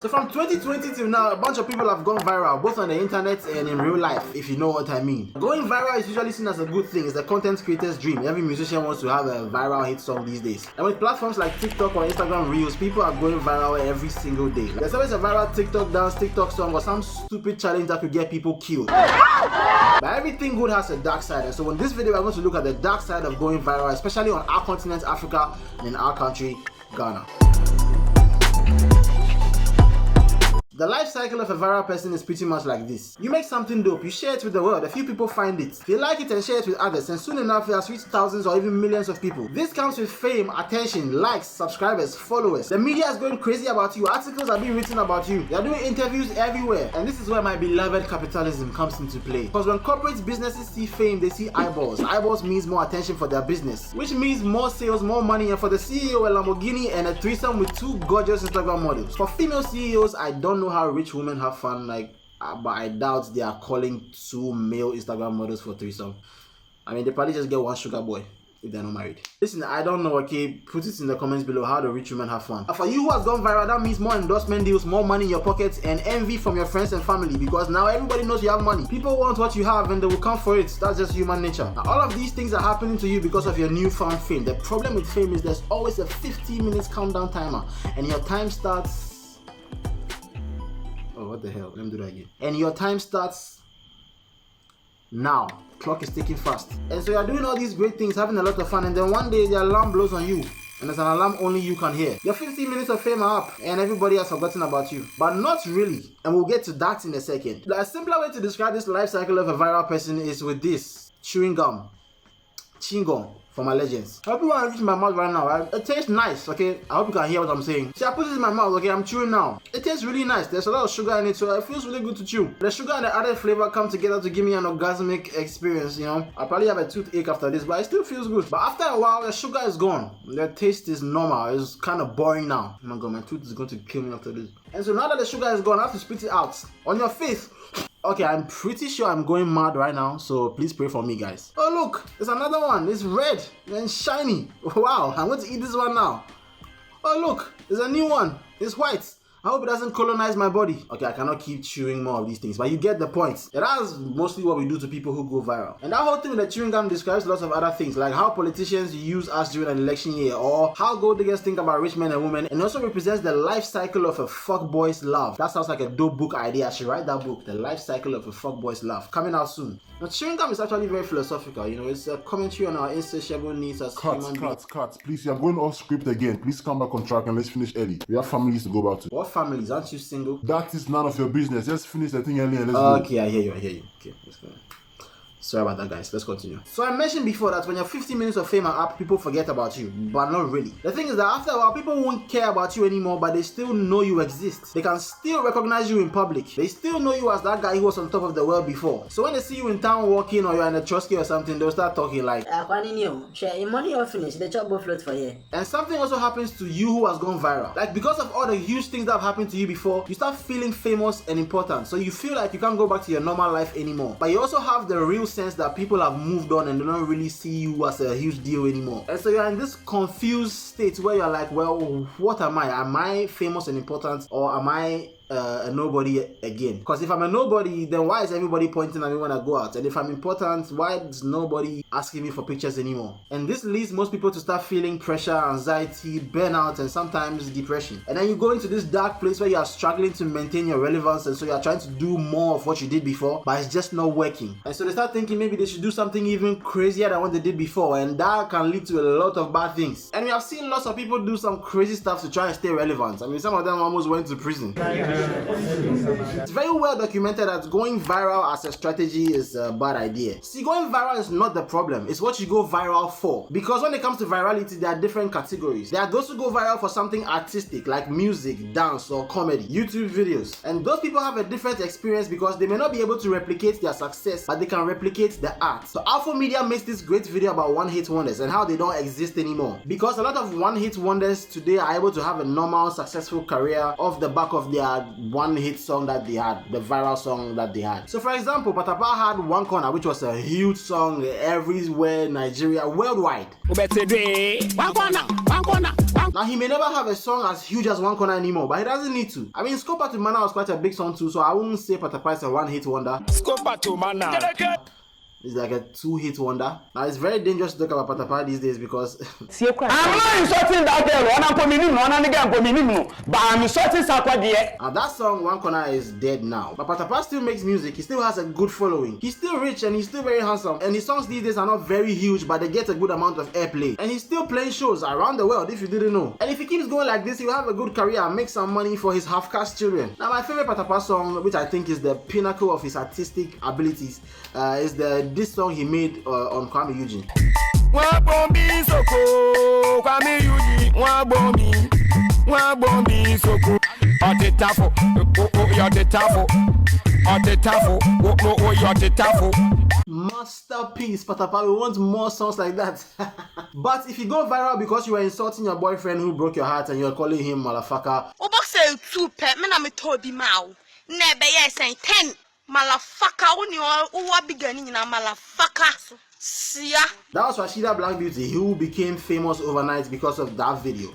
So from 2020 till now, a bunch of people have gone viral, both on the internet and in real life, if you know what I mean. Going viral is usually seen as a good thing. It's a content creator's dream. Every musician wants to have a viral hit song these days. And with platforms like TikTok or Instagram Reels, people are going viral every single day. There's always a viral TikTok dance, TikTok song, or some stupid challenge that could get people killed. But everything good has a dark side. And so in this video, we're going to look at the dark side of going viral, especially on our continent, Africa, and in our country, Ghana. The life cycle of a viral person is pretty much like this. You make something dope, you share it with the world, a few people find it. They like it and share it with others, and soon enough it has reached thousands or even millions of people. This comes with fame, attention, likes, subscribers, followers. The media is going crazy about you, articles are being written about you. You're doing interviews everywhere. And this is where my beloved capitalism comes into play. Because when corporate businesses see fame, they see eyeballs. Eyeballs means more attention for their business, which means more sales, more money, and for the CEO, a Lamborghini and a threesome with 2 gorgeous Instagram models. For female CEOs, I don't know how rich women have fun, but I doubt they are calling 2 male Instagram models for threesome. I mean, they probably just get 1 sugar boy if they're not married. Listen, I don't know, okay? Put it in the comments below how the rich women have fun. For you who has gone viral, that means more endorsement deals, more money in your pockets, and envy from your friends and family, because now everybody knows you have money. People want what you have and they will come for it. That's just human nature. Now, all of these things are happening to you because of your newfound fame. The problem with fame is there's always a 15 minutes countdown timer, and your time starts... Oh, what the hell? Let me do that again. And your time starts now. Clock is ticking fast. And so you're doing all these great things, having a lot of fun, and then one day the alarm blows on you. And there's an alarm only you can hear. Your 15 minutes of fame are up, and everybody has forgotten about you. But not really. And we'll get to that in a second. The simpler way to describe this life cycle of a viral person is with this. Chewing gum. Chewing gum. For my legends. I hope you want to reach my mouth right now, right? It tastes nice, okay? I hope you can hear what I'm saying. See, I put this in my mouth, okay? I'm chewing now. It tastes really nice. There's a lot of sugar in it, so it feels really good to chew. The sugar and the added flavor come together to give me an orgasmic experience, you know? I'll probably have a toothache after this, but it still feels good. But after a while, the sugar is gone. The taste is normal. It's kind of boring now. Oh my god, my tooth is going to kill me after this. And so now that the sugar is gone, I have to spit it out. On your face. Okay, I'm pretty sure I'm going mad right now, so please pray for me, guys. Oh look, there's another one. It's red and shiny. Wow, I'm going to eat this one now. Oh look, there's a new one. It's white. I hope it doesn't colonize my body. Okay, I cannot keep chewing more of these things, but you get the point. That's mostly what we do to people who go viral. And that whole thing with the chewing gum describes lots of other things, like how politicians use us during an election year, or how gold diggers think about rich men and women, and also represents the life cycle of a fuckboy's love. That sounds like a dope book idea. I should write that book, The Life Cycle of a Fuckboy's Love, coming out soon. Now, chewing gum is actually very philosophical, you know, it's a commentary on our insatiable needs as human beings. Cut. Please, you're going off script again. Please come back on track and let's finish early. We have families to go back to. What families? Aren't you single? That is none of your business. Just finish the thing early and let's go. Okay, I hear you. Okay, let's go. Sorry about that, guys. Let's continue. So I mentioned before that when your 15 minutes of fame are up, people forget about you, but not really. The thing is that after a while, people won't care about you anymore, but they still know you exist. They can still recognize you in public. They still know you as that guy who was on top of the world before. So when they see you in town walking, or you're in a trusty or something, they'll start talking like, money all finished, the job will float for you. And something also happens to you who has gone viral. Like, because of all the huge things that have happened to you before, you start feeling famous and important. So you feel like you can't go back to your normal life anymore. But you also have the real sense that people have moved on and they don't really see you as a huge deal anymore. And so you're in this confused state where you're like, well, what am I? Am I famous and important, or am I a nobody again? Because if I'm a nobody, then why is everybody pointing at me when I go out? And if I'm important, why is nobody asking me for pictures anymore? And this leads most people to start feeling pressure, anxiety, burnout, and sometimes depression. And then you go into this dark place where you are struggling to maintain your relevance, and so you are trying to do more of what you did before, but it's just not working. And so they start thinking maybe they should do something even crazier than what they did before, and that can lead to a lot of bad things. And we have seen lots of people do some crazy stuff to try and stay relevant. I mean, some of them almost went to prison. It's very well documented that going viral as a strategy is a bad idea. See, going viral is not the problem. It's what you go viral for. Because when it comes to virality, there are different categories. There are those who go viral for something artistic, like music, dance, or comedy, YouTube videos. And those people have a different experience because they may not be able to replicate their success, but they can replicate the art. So Alpha Media makes this great video about one-hit wonders and how they don't exist anymore. Because a lot of one-hit wonders today are able to have a normal, successful career off the back of their one hit song that they had, the viral song that they had. So for example, Patapaa had One Corner, which was a huge song everywhere, Nigeria, worldwide. Now he may never have a song as huge as One Corner anymore, but he doesn't need to. I mean, Scopa to Mana was quite a big song too, so I wouldn't say Patapaa is a one-hit wonder. Scopa to Mana. It's like a two-hit wonder. Now it's very dangerous to talk about Patapaa these days because I'm not insulting that girl, but I'm insulting Sakwa. now that song One Corner is dead now. But Patapaa still makes music. He still has a good following. He's still rich and he's still very handsome. And his songs these days are not very huge, but they get a good amount of airplay. And he's still playing shows around the world, if you didn't know. And if he keeps going like this, he'll have a good career and make some money for his half-caste children. Now my favorite Patapaa song, which I think is the pinnacle of his artistic abilities, is this song he made on Kwame Eugene. Masterpiece, Patapaa. We want more songs like that. But if you go viral because you were insulting your boyfriend who broke your heart and you're calling him motherfucker, that was Rashida Black Beauty, who became famous overnight because of that video.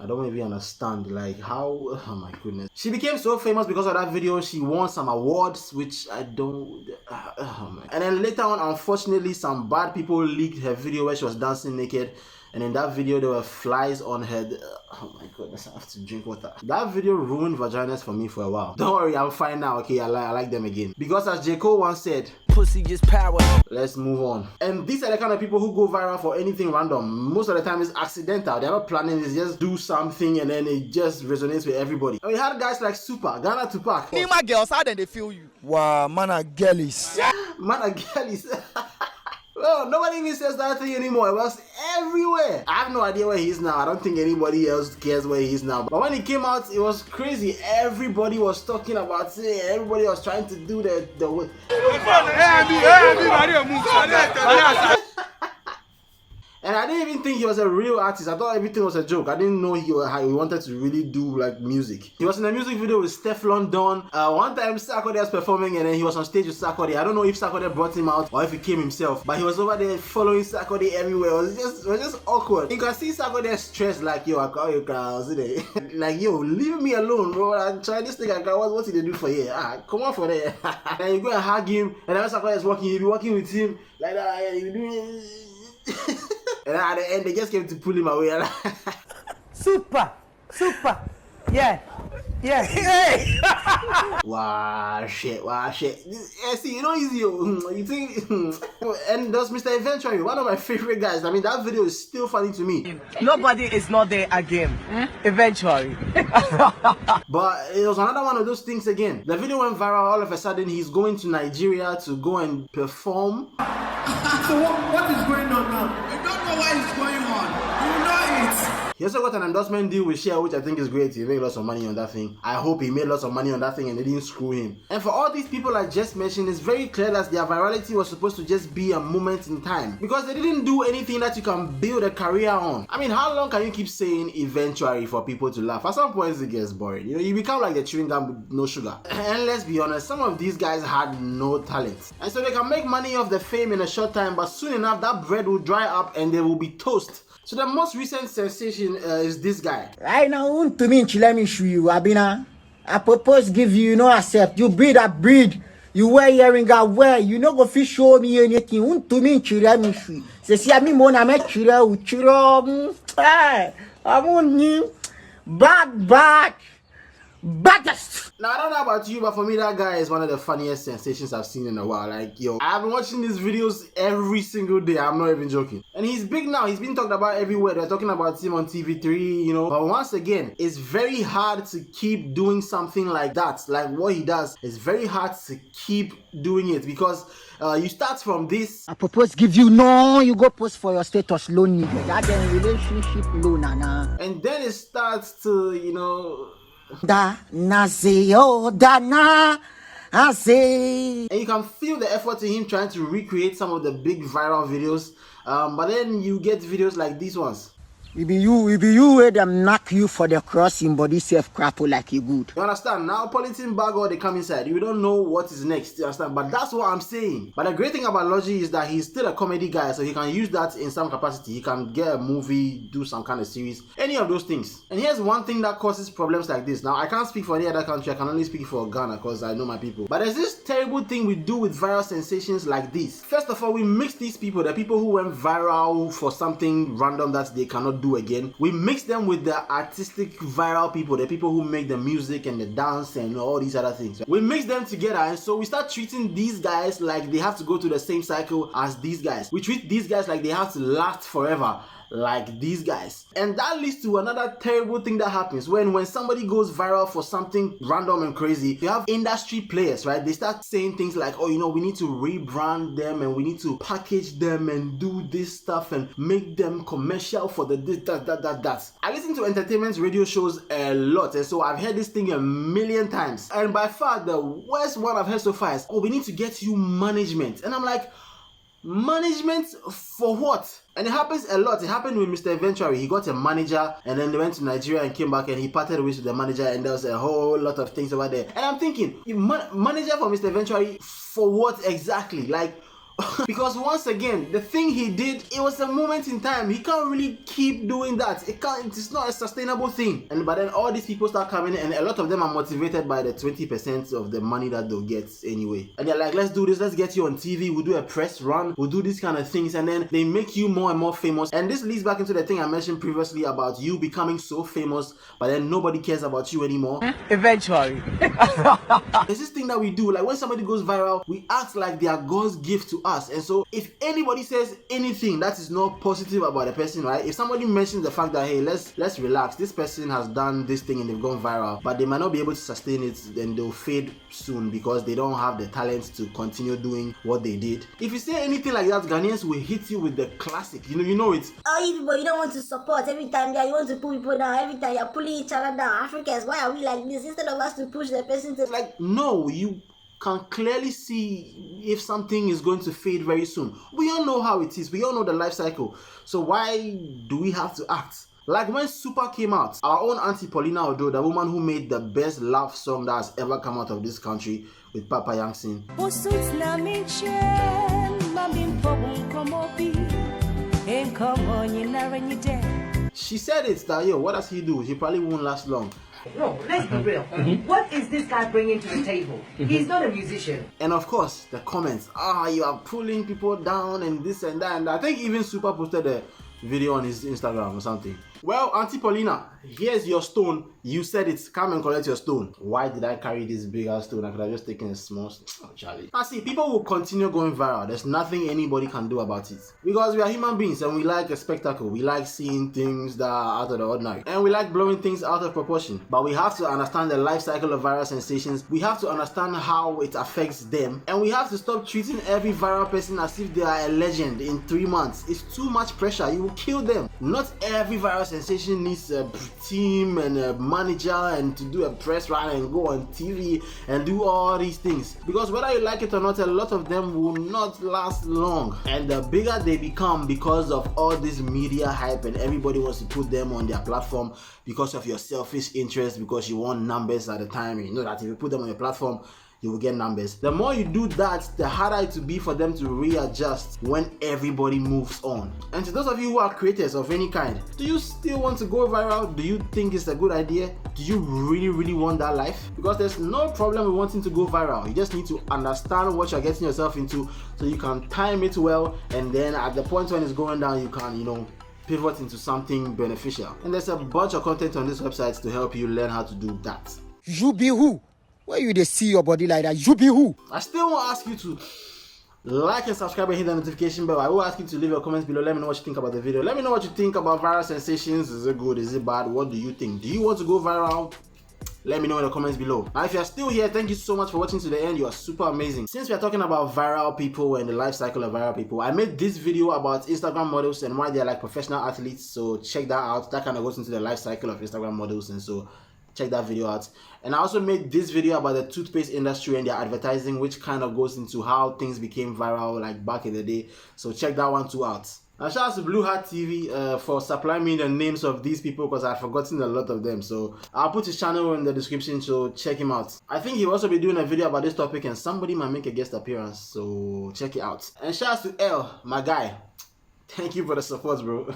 I don't even understand, like, how, oh my goodness. She became so famous because of that video. She won some awards, which I don't, oh my. And then later on, unfortunately, some bad people leaked her video where she was dancing naked. And in that video, there were flies on her. Oh my goodness, I have to drink water. That video ruined vaginas for me for a while. Don't worry, I'm fine now, okay? I like them again. Because as J. Cole once said, pussy just power. Let's move on. And these are the kind of people who go viral for anything random. Most of the time it's accidental. They're not planning, it's just do something and then it just resonates with everybody. And we had guys like Supa Ghana to Pack. Me my girls, how then they feel you? Wow, man are girlies. Man are girlies. Well, nobody even says that thing anymore. It was everywhere. I have no idea where he is now. I don't think anybody else cares where he is now. But when he came out, it was crazy. Everybody was talking about it. Everybody was trying to do the And I didn't even think he was a real artist. I thought everything was a joke. I didn't know he wanted to really do like music. He was in a music video with Stefflon Don. One time Sarkodie was performing and then he was on stage with Sarkodie. I don't know if Sarkodie brought him out or if he came himself, but he was over there following Sarkodie everywhere. It was just awkward. You can see Sarkodie stressed, like, yo, I call you guys. Like, yo, leave me alone, bro. I'm trying this thing. What did they do for you? Come on for that. And you go and hug him, and then Sarkodie is walking, you'll be walking with him like that. You do and at the end, they just came to pull him away. Super. Yeah. Hey. Wow, shit. Yeah, see, you know, easy. You think, and there's Mr. Eventuarry, one of my favorite guys. I mean, that video is still funny to me. Nobody is not there again. Eventually. But it was another one of those things again. The video went viral. All of a sudden, he's going to Nigeria to go and perform. So what is going on now? You don't know what is going on. You know it. He also got an endorsement deal with Share, which I think is great. He made lots of money on that thing. I hope he made lots of money on that thing and they didn't screw him. And for all these people I just mentioned, it's very clear that their virality was supposed to just be a moment in time. Because they didn't do anything that you can build a career on. I mean, how long can you keep saying Eventuarry for people to laugh? At some point it gets boring. You know, you become like the chewing gum with no sugar. And let's be honest, some of these guys had no talent. And so they can make money off the fame in a short time, but soon enough that bread will dry up and they will be toast. So the most recent sensation is this guy. Right now, to me, let me show you, Abina. I propose give you, no accept. You breed, I breed. You wear earring, I wear. You know, go fish show me anything. To me, let me show you. Say, see, I mean, I met chira. I want you back. Baddest. Now I don't know about you, but for me that guy is one of the funniest sensations I've seen in a while. Like, yo, I've been watching these videos every single day. I'm not even joking. And he's big now. He's been talked about everywhere. They're talking about him on TV3, you know. But once again, it's very hard to keep doing something like that. Like what he does, it's very hard to keep doing it because you start from this. I propose give you no, you go post for your status loan. That then relationship loan, Nana. And then it starts to, you know. And you can feel the effort in him trying to recreate some of the big viral videos, but then you get videos like these ones. It be you where them knock you for the crossing body self crapple like you good. You understand? Now politics bag or they come inside. You don't know what is next. You understand? But that's what I'm saying. But the great thing about Lhogy is that he's still a comedy guy, so he can use that in some capacity. He can get a movie, do some kind of series, any of those things. And here's one thing that causes problems like this. Now I can't speak for any other country. I can only speak for Ghana because I know my people. But there's this terrible thing we do with viral sensations like this. First of all, we mix these people, the people who went viral for something random that they cannot do again. We mix them with the artistic viral people, the people who make the music and the dance and all these other things. We mix them together, and so we start treating these guys like they have to go through the same cycle as these guys. We treat these guys like they have to last forever, like these guys. And that leads to another terrible thing that happens when somebody goes viral for something random and crazy. You have industry players, right? They start saying things like, oh, you know, we need to rebrand them and we need to package them and do this stuff and make them commercial for the this, that. I listen to entertainment radio shows a lot, and so I've heard this thing a million times. And by far the worst one I've heard so far is, oh, we need to get you management. And I'm like, management for what? And it happens a lot. It happened with Mr. Eventuarry. He got a manager and then they went to Nigeria and came back and he parted ways with the manager, and there was a whole lot of things over there. And I'm thinking, manager for Mr. Eventuarry for what exactly? Like, because once again, the thing he did, it was a moment in time. He can't really keep doing that. It's not a sustainable thing. But then all these people start coming in, and a lot of them are motivated by the 20% of the money that they'll get anyway. And they're like, let's do this, let's get you on TV, we'll do a press run, we'll do these kind of things, and then they make you more and more famous. And this leads back into the thing I mentioned previously about you becoming so famous, but then nobody cares about you anymore. Eventually. There's this thing that we do, like when somebody goes viral, we act like they are God's gift to us. And so if anybody says anything that is not positive about the person, right? If somebody mentions the fact that, hey, let's relax, this person has done this thing and they've gone viral, but they might not be able to sustain it, then they'll fade soon because they don't have the talent to continue doing what they did. If you say anything like that, Ghanaians will hit you with the classic. You know it. Oh, you people, you don't want to support. Every time you want to pull people down. Every time you're pulling each other down. Africans, why are we like this? Instead of us to push the person to... Like, no, you can clearly see if something is going to fade very soon. We all know how it is. We all know the life cycle. So why do we have to act? Like when Supa came out, our own Auntie Paulina Odo, the woman who made the best love song that has ever come out of this country with Papa Young sing. She said it that, yo, what does he do? He probably won't last long. No, let's be real. What is this guy bringing to the table? He's not a musician. And of course, the comments, you are pulling people down and this and that. And I think even Supa posted a video on his Instagram or something. Well, Auntie Paulina, here's your stone. You said it. Come and collect your stone. Why did I carry this bigger stone? I could have just taken a small. Oh, Charlie. I see, people will continue going viral. There's nothing anybody can do about it. Because we are human beings and we like a spectacle. We like seeing things that are out of the ordinary. And we like blowing things out of proportion. But we have to understand the life cycle of viral sensations. We have to understand how it affects them. And we have to stop treating every viral person as if they are a legend in 3 months. It's too much pressure. You will kill them. Not every viral sensation needs a team and a manager and to do a press run and go on TV and do all these things, because whether you like it or not, a lot of them will not last long. And the bigger they become because of all this media hype and everybody wants to put them on their platform because of your selfish interest, because you want numbers at the time. You know that if you put them on your platform, you will get numbers. The more you do that, the harder it will be for them to readjust when everybody moves on. And to those of you who are creators of any kind, do you still want to go viral? Do you think it's a good idea? Do you really want that life? Because there's no problem with wanting to go viral. You just need to understand what you're getting yourself into so you can time it well, and then at the point when it's going down, you can, pivot into something beneficial. And there's a bunch of content on this website to help you learn how to do that. You be who? Where you they see your body like that? You be who? I still want to ask you to like and subscribe and hit the notification bell. I will ask you to leave your comments below. Let me know what you think about the video. Let me know what you think about viral sensations. Is it good? Is it bad? What do you think? Do you want to go viral? Let me know in the comments below. Now, if you're still here, thank you so much for watching to the end. You are super amazing. Since we are talking about viral people and the life cycle of viral people, I made this video about Instagram models and why they're like professional athletes. So check that out. That kind of goes into the life cycle of Instagram models, and so check that video out. And I also made this video about the toothpaste industry and their advertising, which kind of goes into how things became viral like back in the day. So check that one too out. And shout out to Blue Hat TV for supplying me the names of these people because I've forgotten a lot of them. So I'll put his channel in the description, so check him out. I think he'll also be doing a video about this topic and somebody might make a guest appearance, so check it out. And shout out to L, my guy. Thank you for the support, bro.